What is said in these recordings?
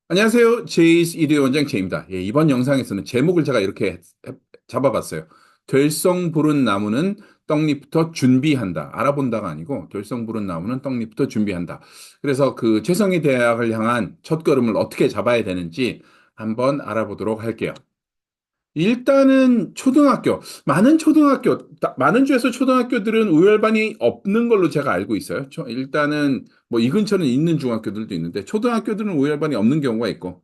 안녕하세요. 제이스 이대 원장 제입니다. 예, 이번 영상에서는 제목을 제가 이렇게 잡아봤어요. 될성 부른 나무는 떡잎부터 준비한다. 알아본다가 아니고 될성 부른 나무는 떡잎부터 준비한다. 그래서 그 최성희 대학을 향한 첫걸음을 어떻게 잡아야 되는지 한번 알아보도록 할게요. 일단은 초등학교, 많은 주에서 초등학교들은 우열반이 없는 걸로 제가 알고 있어요. 일단은 뭐 이 근처는 있는 중학교들도 있는데 초등학교들은 우열반이 없는 경우가 있고.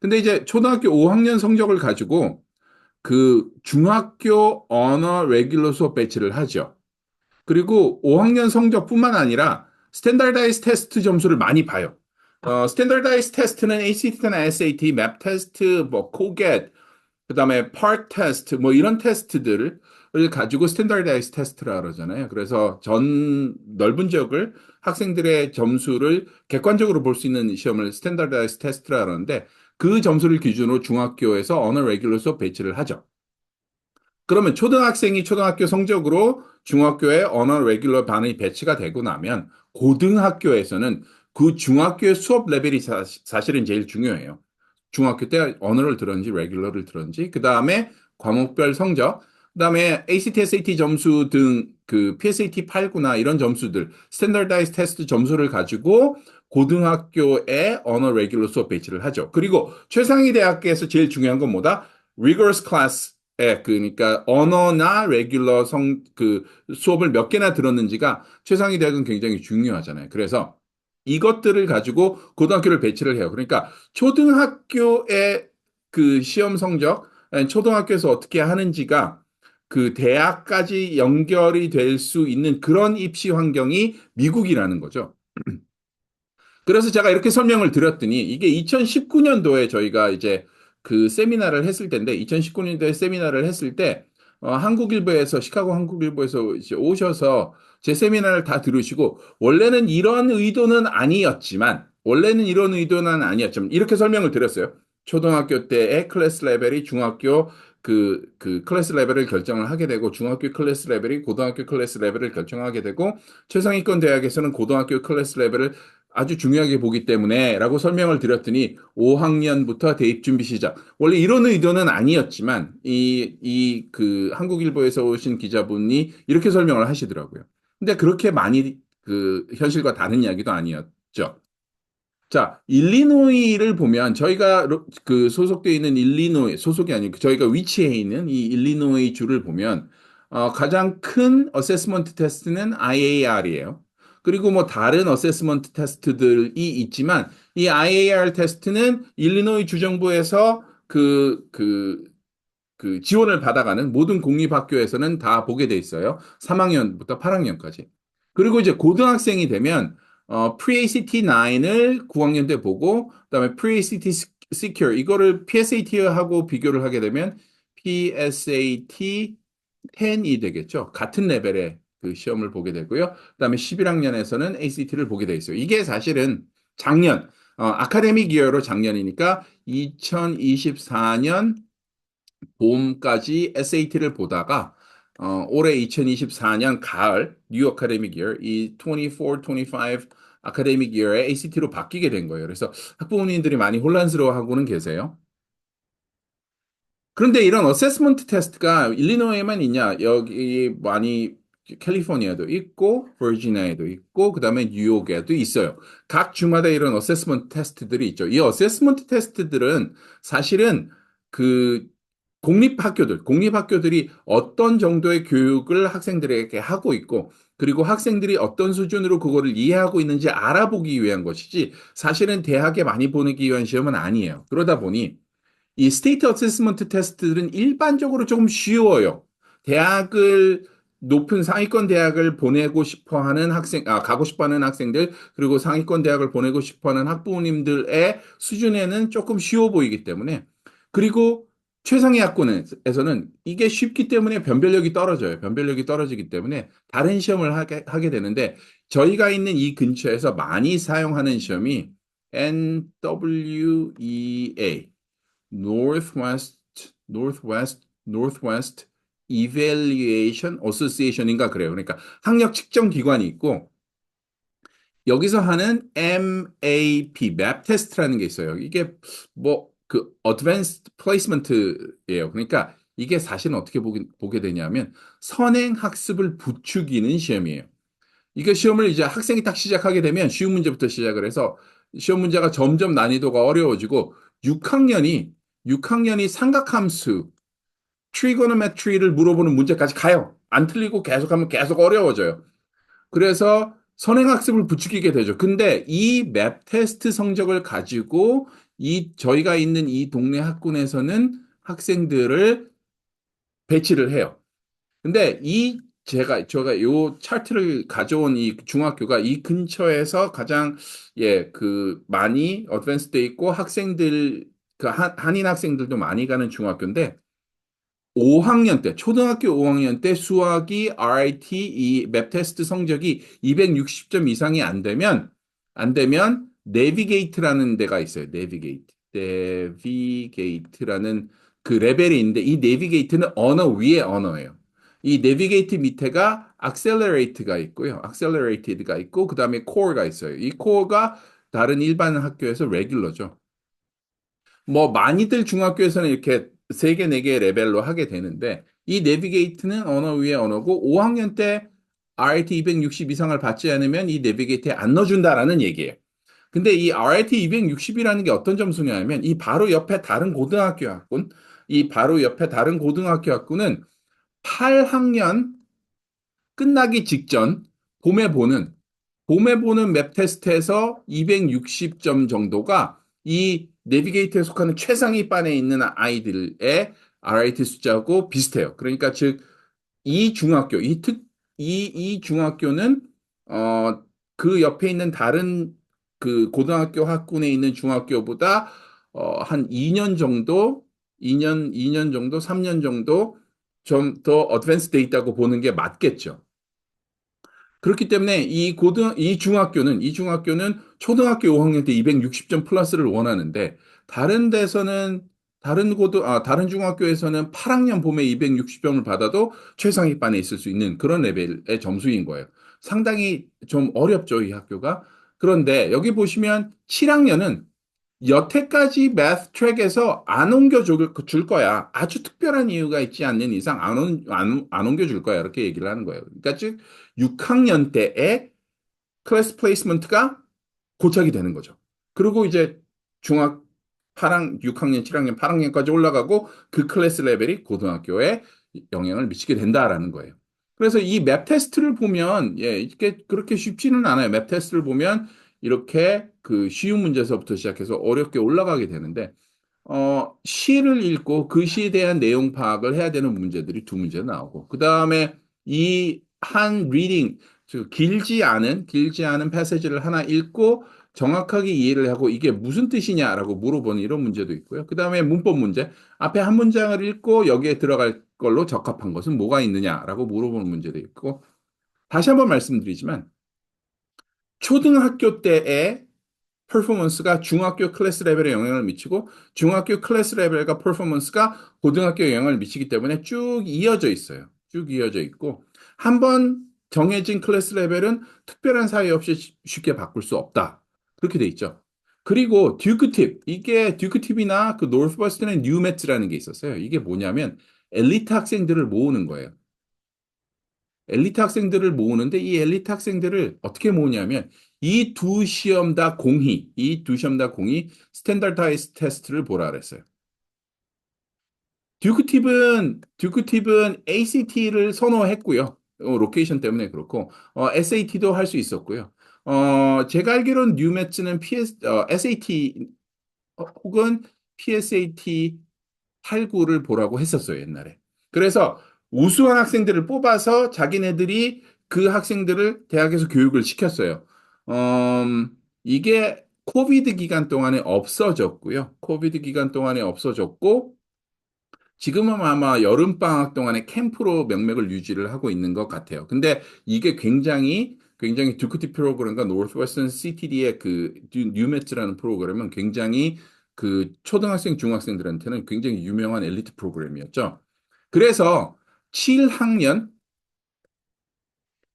근데 이제 초등학교 5학년 성적을 가지고 그 중학교 언어 레귤러 수업 배치를 하죠. 그리고 5학년 성적뿐만 아니라 스탠다드라이즈 테스트 점수를 많이 봐요. 스탠다드라이즈 테스트는 ACT나 SAT, 맵 테스트, 뭐 코겟, 그다음에 파크 테스트 뭐 이런 테스트들을 가지고 스탠다드라이즈 테스트라 그러잖아요. 그래서 전 넓은 지역을 학생들의 점수를 객관적으로 볼 수 있는 시험을 스탠다드라이즈 테스트라 그러는데 그 점수를 기준으로 중학교에서 언어 레귤러 수업 배치를 하죠. 그러면 초등학생이 초등학교 성적으로 중학교에 언어 레귤러 반이 배치가 되고 나면 고등학교에서는 그 중학교의 수업 레벨이 사실은 제일 중요해요. 중학교 때 언어를 들었는지 레귤러를 들었는지 그 다음에 과목별 성적 그 다음에 ACT, SAT 점수 등 그 PSAT 8구나 이런 점수들 스탠다드라이즈 테스트 점수를 가지고 고등학교에 언어 레귤러 수업 배치를 하죠. 그리고 최상위 대학교에서 제일 중요한 건 뭐다? rigorous class 그러니까 언어나 레귤러 그 수업을 몇 개나 들었는지가 최상위 대학은 굉장히 중요하잖아요. 그래서 이것들을 가지고 고등학교를 배치를 해요. 그러니까 초등학교의 그 시험 성적, 아니, 초등학교에서 어떻게 하는지가 그 대학까지 연결이 될 수 있는 그런 입시 환경이 미국이라는 거죠. 그래서 제가 이렇게 설명을 드렸더니 이게 2019년도에 저희가 이제 그 세미나를 했을 때인데 2019년도에 세미나를 했을 때 한국일보에서 시카고 한국일보에서 이제 오셔서 제 세미나를 다 들으시고 원래는 이런 의도는 아니었지만 이렇게 설명을 드렸어요. 초등학교 때의 클래스 레벨이 중학교 그 클래스 레벨을 결정을 하게 되고 중학교 클래스 레벨이 고등학교 클래스 레벨을 결정하게 되고 최상위권 대학에서는 고등학교 클래스 레벨을 아주 중요하게 보기 때문에 라고 설명을 드렸더니 5학년부터 대입 준비 시작. 원래 이런 의도는 아니었지만 그 한국일보에서 오신 기자분이 이렇게 설명을 하시더라고요. 근데 그렇게 많이 그 현실과 다른 이야기도 아니었죠. 자, 일리노이를 보면 저희가 그 소속돼 있는 일리노이 소속이 아니고 저희가 위치해 있는 이 일리노이 주를 보면 가장 큰 어세스먼트 테스트는 IAR이에요. 그리고 뭐 다른 어세스먼트 테스트들이 있지만 이 IAR 테스트는 일리노이 주정부에서 그 지원을 받아가는 모든 공립학교에서는 다 보게 돼 있어요. 3학년부터 8학년까지. 그리고 이제 고등학생이 되면 Pre-ACT 9을 9학년 때 보고 그다음에 Pre-ACT Secure 이거를 PSAT하고 비교를 하게 되면 PSAT 10이 되겠죠. 같은 레벨의 그 시험을 보게 되고요. 그다음에 11학년에서는 ACT를 보게 돼 있어요. 이게 사실은 작년 아카데믹 이어로 작년이니까 2024년 봄까지 SAT를 보다가 올해 2024년 가을 뉴 아카데믹 이어 이 24, 25 아카데믹 이어의 ACT로 바뀌게 된 거예요. 그래서 학부모님들이 많이 혼란스러워하고는 계세요. 그런데 이런 어세스먼트 테스트가 일리노이에만 있냐? 여기 많이 캘리포니아도 있고 버지니아에도 있고 그다음에 뉴욕에도 있어요. 각 주마다 이런 어세스먼트 테스트들이 있죠. 이 어세스먼트 테스트들은 사실은 그 공립학교들이 어떤 정도의 교육을 학생들에게 하고 있고 그리고 학생들이 어떤 수준으로 그거를 이해하고 있는지 알아보기 위한 것이지 사실은 대학에 많이 보내기 위한 시험은 아니에요. 그러다 보니 이 스테이트 어세스먼트 테스트들은 일반적으로 조금 쉬워요. 대학을 높은 상위권 대학을 보내고 싶어 하는 가고 싶어 하는 학생들, 그리고 상위권 대학을 보내고 싶어 하는 학부모님들의 수준에는 조금 쉬워 보이기 때문에, 그리고 최상위 학군에서는 이게 쉽기 때문에 변별력이 떨어져요. 변별력이 떨어지기 때문에 다른 시험을 하게 되는데, 저희가 있는 이 근처에서 많이 사용하는 시험이 NWEA, Northwest, Northwest Evaluation Association인가 그래요. 그러니까 학력 측정 기관이 있고 여기서 하는 MAP, MAP 테스트라는 게 있어요. 이게 뭐 그 Advanced Placement예요. 그러니까 이게 사실은 어떻게 보게 되냐면 선행 학습을 부추기는 시험이에요. 이게 시험을 이제 학생이 딱 시작하게 되면 쉬운 문제부터 시작을 해서 시험 문제가 점점 난이도가 어려워지고 6학년이 삼각함수, 트리고노메트리를 물어보는 문제까지 가요. 안 틀리고 계속하면 계속 어려워져요. 그래서 선행학습을 부추기게 되죠. 근데 이 맵 테스트 성적을 가지고 이 저희가 있는 이 동네 학군에서는 학생들을 배치를 해요. 근데 제가 요 차트를 가져온 이 중학교가 이 근처에서 가장 많이 어드밴스 돼 있고 학생들 한인 학생들도 많이 가는 중학교인데 5학년 때, 초등학교 5학년 때 수학이 RIT 이 맵 테스트 성적이 260점 이상이 안 되면 내비게이트라는 데가 있어요. 내비게이트라는 그 레벨이 있는데 이 내비게이트는 언어 위에 언어예요. 이 내비게이트 밑에가 accelerate가 있고요. accelerated가 있고 그다음에 core가 있어요. 이 core가 다른 일반 학교에서 regular죠. 뭐 많이들 중학교에서는 이렇게 세 개, 네 개 레벨로 하게 되는데 이 내비게이트는 언어 위에 언어고 5학년 때 RIT 260 이상을 받지 않으면 이 내비게이트에 안 넣어준다라는 얘기예요. 근데 이 RIT 260이라는 게 어떤 점수냐면 이 바로 옆에 다른 고등학교 학군, 이 바로 옆에 다른 고등학교 학군은 8학년 끝나기 직전 봄에 보는 봄에 보는 맵 테스트에서 260점 정도가 이 내비게이터에 속하는 최상위 반에 있는 아이들의 RIT 숫자하고 비슷해요. 그러니까 즉 이 중학교, 이 중학교는 그 옆에 있는 다른 그 고등학교 학군에 있는 중학교보다 한 2년 정도, 2년 정도, 3년 정도 좀 더 어드밴스 돼 있다고 보는 게 맞겠죠. 그렇기 때문에 이 중학교는 초등학교 5학년 때 260점 플러스를 원하는데, 다른 데서는, 다른 중학교에서는 8학년 봄에 260점을 받아도 최상위 반에 있을 수 있는 그런 레벨의 점수인 거예요. 상당히 좀 어렵죠, 이 학교가. 그런데 여기 보시면 7학년은 여태까지 매th 트랙에서 안 줄 거야. 아주 특별한 이유가 있지 않는 이상 안 옮겨줄 거야. 이렇게 얘기를 하는 거예요. 그러니까 즉, 6학년 때의 클래스 플레이스먼트가 고착이 되는 거죠. 그리고 이제 중학 6학년, 7학년, 8학년까지 올라가고 그 클래스 레벨이 고등학교에 영향을 미치게 된다라는 거예요. 그래서 이 맵 테스트를 보면, 이게 그렇게 쉽지는 않아요. 맵 테스트를 보면 이렇게 그 쉬운 문제서부터 시작해서 어렵게 올라가게 되는데, 시를 읽고 그 시에 대한 내용 파악을 해야 되는 문제들이 두 문제 나오고, 그 다음에 이 한 리딩, 즉 길지 않은 패세지를 하나 읽고 정확하게 이해를 하고 이게 무슨 뜻이냐라고 물어보는 이런 문제도 있고요. 그 다음에 문법 문제, 앞에 한 문장을 읽고 여기에 들어갈 걸로 적합한 것은 뭐가 있느냐라고 물어보는 문제도 있고, 다시 한번 말씀드리지만, 초등학교 때의 퍼포먼스가 중학교 클래스 레벨에 영향을 미치고 중학교 클래스 레벨과 퍼포먼스가 고등학교에 영향을 미치기 때문에 쭉 이어져 있어요. 쭉 이어져 있고 한 번 정해진 클래스 레벨은 특별한 사유 없이 쉽게 바꿀 수 없다. 그렇게 돼 있죠. 그리고 듀크 팁, 이게 듀크 팁이나 그 노스버스턴의 뉴매트라는 게 있었어요. 이게 뭐냐면 엘리트 학생들을 모으는 거예요. 엘리트 학생들을 모으는데 이 엘리트 학생들을 어떻게 모으냐면 이 두 시험 다 공히 스탠다드타이즈 테스트를 보라 그랬어요. 듀크팁은 ACT를 선호했고요. 로케이션 때문에 그렇고 SAT도 할 수 있었고요. 제가 알기로는 뉴매츠는 SAT 혹은 PSAT 8구를 보라고 했었어요, 옛날에. 그래서 우수한 학생들을 뽑아서 자기네들이 그 학생들을 대학에서 교육을 시켰어요. 이게 코비드 기간 동안에 없어졌고요. 코비드 기간 동안에 없어졌고, 지금은 아마 여름방학 동안에 캠프로 명맥을 유지를 하고 있는 것 같아요. 근데 이게 굉장히 듀크티 프로그램과 노스웨스턴 CTD의 그 뉴매트라는 프로그램은 굉장히 그 초등학생, 중학생들한테는 굉장히 유명한 엘리트 프로그램이었죠. 그래서 7학년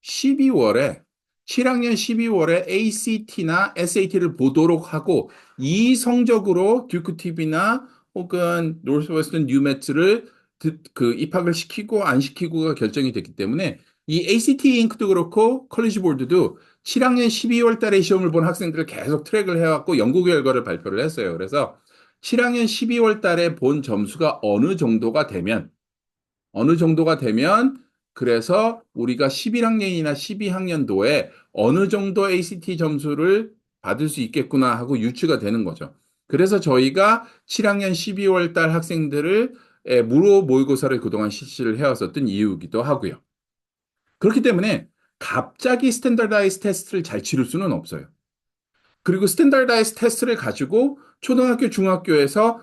12월에 7학년 12월에 ACT나 SAT를 보도록 하고 이 성적으로 듀크 TV나 혹은 노스웨스턴 뉴메트를 입학을 시키고 안 시키고가 결정이 됐기 때문에 이 ACT 잉크도 그렇고 컬리지 보드도 7학년 12월 달에 시험을 본 학생들을 계속 트랙을 해왔고 연구 결과를 발표를 했어요. 그래서 7학년 12월 달에 본 점수가 어느 정도가 되면 그래서 우리가 11학년이나 12학년도에 어느 정도 ACT 점수를 받을 수 있겠구나 하고 유추가 되는 거죠. 그래서 저희가 7학년 12월 달 학생들을 무료 모의고사를 그동안 실시를 해왔었던 이유이기도 하고요. 그렇기 때문에 갑자기 스탠더다이즈 테스트를 잘 치를 수는 없어요. 그리고 스탠다드라이즈 테스트를 가지고 초등학교, 중학교에서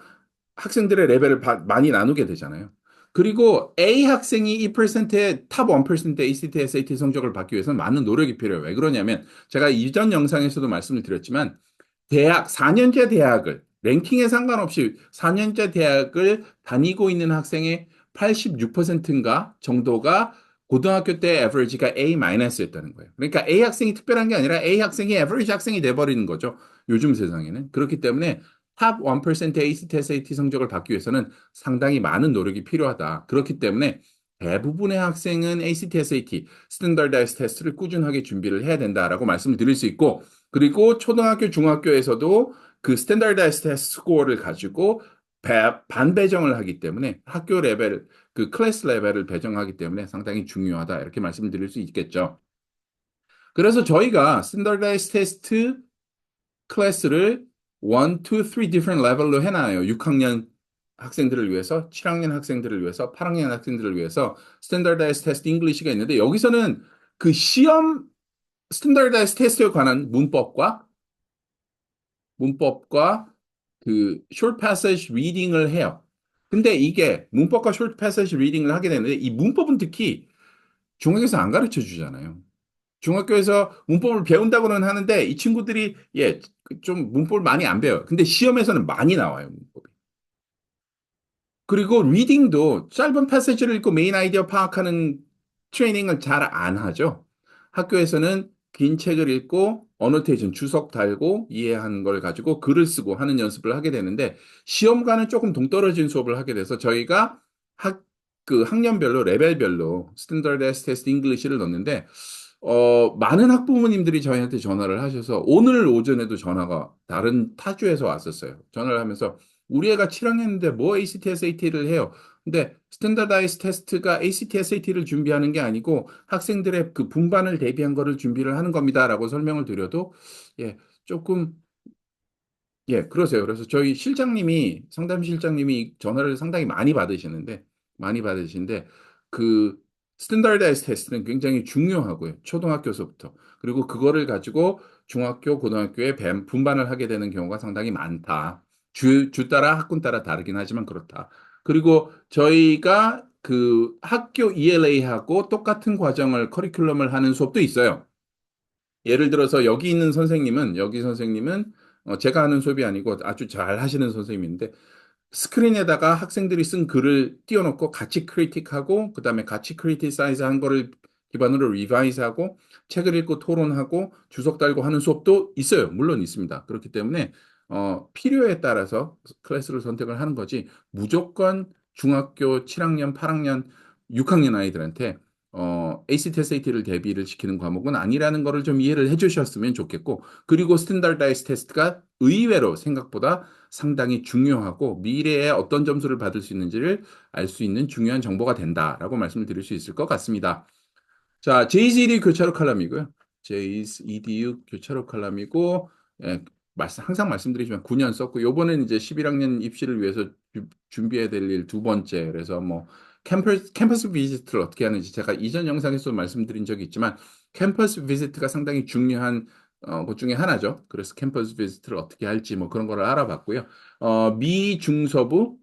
학생들의 레벨을 많이 나누게 되잖아요. 그리고 A 학생이 이 퍼센트의 탑 1%의 ACT, SAT 성적을 받기 위해서는 많은 노력이 필요해요. 왜 그러냐면 제가 이전 영상에서도 말씀을 드렸지만 4년제 대학을 랭킹에 상관없이 4년제 대학을 다니고 있는 학생의 86%인가 정도가 고등학교 때 에버리지가 A-였다는 거예요. 그러니까 A 학생이 특별한 게 아니라 A 학생이 에버리지 학생이 돼버리는 거죠. 요즘 세상에는. 그렇기 때문에 탑 1%의 ACT, SAT 성적을 받기 위해서는 상당히 많은 노력이 필요하다. 그렇기 때문에 대부분의 학생은 ACT, SAT, 스탠더다이즈 테스트를 꾸준하게 준비를 해야 된다라고 말씀을 드릴 수 있고 그리고 초등학교, 중학교에서도 그 스탠다드라이즈 테스트 스코어를 가지고 반배정을 하기 때문에 학교 레벨, 그 클래스 레벨을 배정하기 때문에 상당히 중요하다. 이렇게 말씀을 드릴 수 있겠죠. 그래서 저희가 스탠다드라이즈 테스트 클래스를 1, 2, 3 different level로 해놔요. 6학년 학생들을 위해서, 7학년 학생들을 위해서, 8학년 학생들을 위해서 스탠다드라이즈 테스트 잉글리시가 있는데 여기서는 그 시험 스탠다드라이즈 테스트에 관한 문법과 그 short passage reading을 해요. 근데 이게 문법과 short passage reading을 하게 되는데 이 문법은 특히 중학교에서 안 가르쳐 주잖아요. 중학교에서 문법을 배운다고는 하는데 이 친구들이 좀 문법을 많이 안 배워요. 근데 시험에서는 많이 나와요, 문법이. 그리고 리딩도 짧은 패시지를 읽고 메인 아이디어 파악하는 트레이닝을 잘 안 하죠. 학교에서는 긴 책을 읽고 어노테이션 주석 달고 이해한 걸 가지고 글을 쓰고 하는 연습을 하게 되는데 시험과는 조금 동떨어진 수업을 하게 돼서 저희가 그 학년별로 레벨별로 스탠더드 테스트 잉글리시를 넣는데 많은 학부모님들이 저희한테 전화를 하셔서 오늘 오전에도 전화가 다른 타주에서 왔었어요. 전화를 하면서 우리 애가 7학년인데 뭐 ACT, SAT를 해요. 근데 스탠다다이즈 테스트가 ACT, SAT를 준비하는 게 아니고 학생들의 그 분반을 대비한 거를 준비를 하는 겁니다라고 설명을 드려도 예, 조금 그러세요. 그래서 저희 상담 실장님이 전화를 상당히 많이 받으시는데, 그, 스탠다드라이즈 테스트는 굉장히 중요하고요. 초등학교서부터. 그리고 그거를 가지고 중학교, 고등학교에 분반을 하게 되는 경우가 상당히 많다. 주 따라 학군 따라 다르긴 하지만 그렇다. 그리고 저희가 그 학교 ELA하고 똑같은 커리큘럼을 하는 수업도 있어요. 예를 들어서 여기 선생님은 제가 하는 수업이 아니고 아주 잘 하시는 선생님인데 스크린에다가 학생들이 쓴 글을 띄워놓고 같이 크리틱하고 그다음에 같이 크리티사이즈 한 거를 기반으로 리바이즈하고 책을 읽고 토론하고 주석 달고 하는 수업도 있어요. 물론 있습니다. 그렇기 때문에 필요에 따라서 클래스를 선택을 하는 거지 무조건 중학교 7학년, 8학년, 6학년 아이들한테 ACT, SAT를 대비를 시키는 과목은 아니라는 거를 좀 이해를 해주셨으면 좋겠고, 그리고 스탠다드라이즈 테스트가 의외로 생각보다 상당히 중요하고 미래에 어떤 점수를 받을 수 있는지를 알 수 있는 중요한 정보가 된다라고 말씀을 드릴 수 있을 것 같습니다. 자, JED 교차로 칼럼이고요. JEDU 교차로 칼럼이고, 예, 항상 말씀드리지만 9년 썼고, 요번엔 이제 11학년 입시를 위해서 준비해야 될 일 두 번째. 그래서 뭐, 캠퍼스 비지트를 어떻게 하는지 제가 이전 영상에서 말씀드린 적이 있지만, 캠퍼스 비지트가 상당히 중요한 것 중에 하나죠. 그래서 캠퍼스 비지트를 어떻게 할지 뭐 그런 거를 알아봤고요. 미 중서부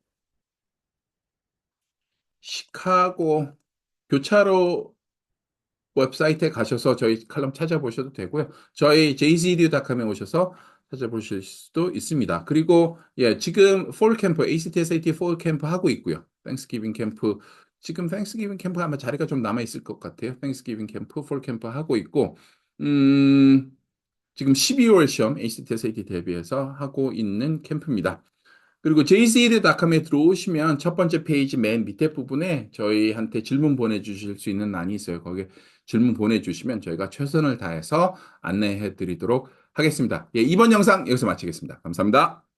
시카고 교차로 웹사이트에 가셔서 저희 칼럼 찾아보셔도 되고요. 저희 jcdu.com에 오셔서 찾아보실 수도 있습니다. 그리고 지금 폴 캠프, ACT, SAT 폴 캠프 하고 있고요. 땡스기빙 캠프 지금 땡스기빙 캠프 아마 자리가 좀 남아 있을 것 같아요. 땡스기빙 캠프, 폴 캠프 하고 있고 음, 지금 12월 시험 ACT, SAT 대비해서 하고 있는 캠프입니다. 그리고 jseed.com에 들어오시면 첫 번째 페이지 맨 밑에 부분에 저희한테 질문 보내주실 수 있는欄이 있어요. 거기에 질문 보내주시면 저희가 최선을 다해서 안내해 드리도록 하겠습니다. 예, 이번 영상 여기서 마치겠습니다. 감사합니다.